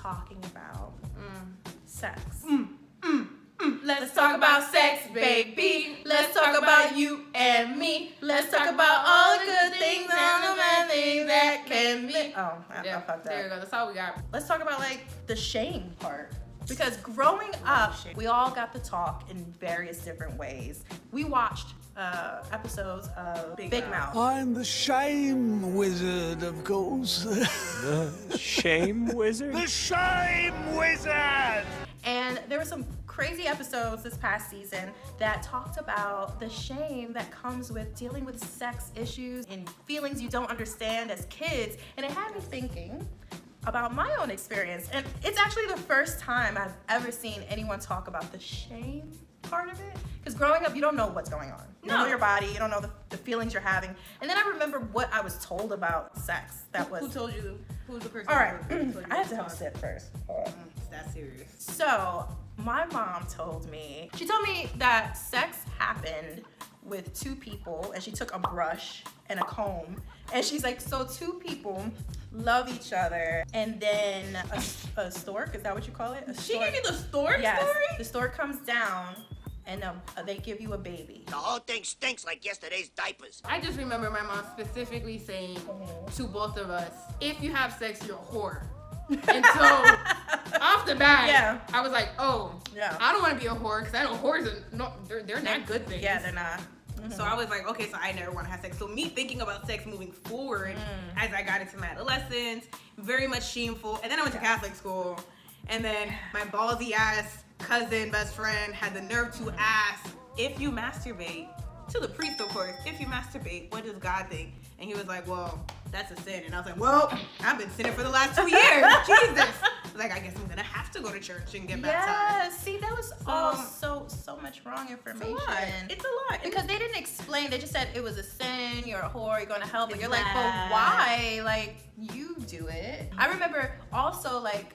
talking about sex. Let's talk about sex, baby. Let's talk about you and me. Let's talk about all the good things and the bad things that can be. Oh, I fucked up. There you go. That's all we got. Let's talk about like the shame part. Because growing up, we all got to talk in various different ways. We watched episodes of Big Mouth. I'm the shame wizard, of course. The shame wizard? The shame wizard! And there were some crazy episodes this past season that talked about the shame that comes with dealing with sex issues and feelings you don't understand as kids. And it had me thinking about my own experience. And it's actually the first time I've ever seen anyone talk about the shame part of it. Because growing up, you don't know what's going on. You don't know your body, you don't know the feelings you're having. And then I remember what I was told about sex. Who told you? Who was the person? All right, I have to have a sip first. That's serious. So, my mom told me that sex happened with two people, and she took a brush and a comb, and she's like, so two people love each other, and then a stork, is that what you call it? She gave you the stork yes, story? The stork comes down, and they give you a baby. The whole thing stinks like yesterday's diapers. I just remember my mom specifically saying to both of us, if you have sex, you're a whore. And so, off the bat, I was like, I don't want to be a whore, because I know whores are they're not good things. Yeah, they're not. So I was like, okay, so I never want to have sex. So me thinking about sex moving forward as I got into my adolescence, very much shameful. And then I went to Catholic school, and then my ballsy ass cousin, best friend, had the nerve to ask, if you masturbate, to the priest, of course, if you masturbate, what does God think? And he was like, well, that's a sin. And I was like, well, I've been sinning for the last 2 years. Jesus. I was like, I guess I'm going to have to go to church and get baptized. Yeah, see, that was all so much wrong information. It's a lot. Because they didn't explain. They just said it was a sin, you're a whore, you're going to hell. But you're like, but why? Like, you do it. I remember also, like,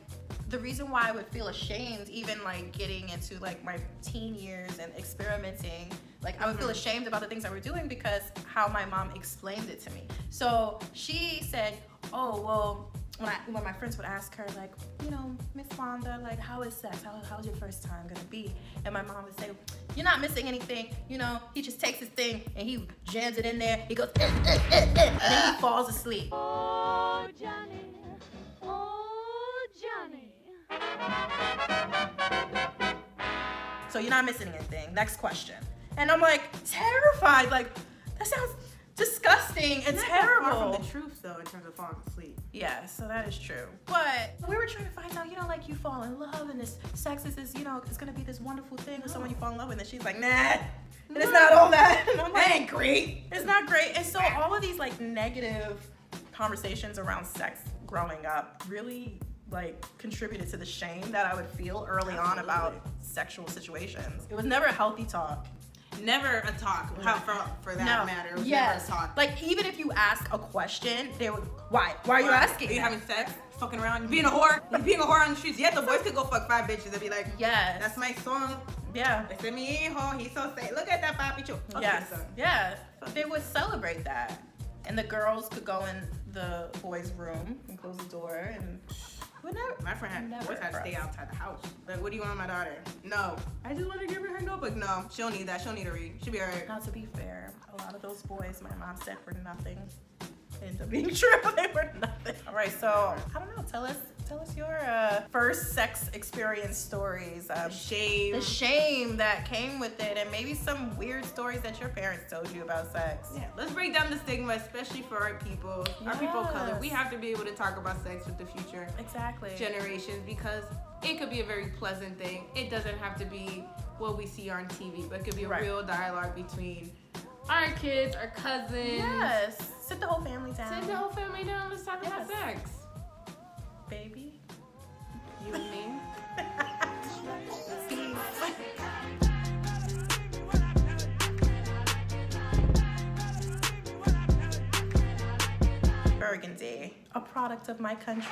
the reason why I would feel ashamed, even like getting into like my teen years and experimenting, like I would feel ashamed about the things I were doing because how my mom explained it to me. So she said, oh, well, when my friends would ask her, like, you know, Miss Wanda, like, how is sex? How's your first time gonna be? And my mom would say, you're not missing anything. You know, he just takes his thing and he jams it in there. He goes, and then he falls asleep. Oh, Johnny. Oh, Johnny. So you're not missing anything. Next question. And I'm like terrified. Like, that sounds disgusting and terrible. Far from the truth, though, in terms of falling asleep. Yeah, so that is true. But we were trying to find out, you know, like you fall in love and this sex is this, you know, it's gonna be this wonderful thing with someone you fall in love with. And she's like, nah, it's not all that. And I'm like, that ain't great. It's not great. And so all of these like negative conversations around sex growing up really like contributed to the shame that I would feel early on about sexual situations. It was never a healthy talk. Never a talk, for that matter. It was never a talk. Like, even if you ask a question, they would, why? Why are you asking? Are you having sex? Fucking around? You being a whore? You being a whore on the streets? Yeah, the boys could go fuck 5 bitches and be like, yes, that's my song. Yeah. They said me hijo, he's so safe. Look at that papi chulo. Yes. Yeah. They would celebrate that. And the girls could go in the boys' room and close the door and my friend had to stay outside the house. Like, what do you want my daughter? No. I just want to give her her notebook. No, she'll need that. She'll need to read. She'll be all right. Now, to be fair, a lot of those boys my mom said were nothing. Ended up being true. They were nothing. All right, so I don't know. Tell us your first sex experience stories. The shame that came with it, and maybe some weird stories that your parents told you about sex. Yeah, let's break down the stigma, especially for our people, our people of color. We have to be able to talk about sex with the future generations, because it could be a very pleasant thing. It doesn't have to be what we see on TV, but it could be a real dialogue between our kids, our cousins. Yes. Sit the whole family down. Sit the whole family down. Let's talk about sex. Baby. You and me. Burgundy, a product of my country.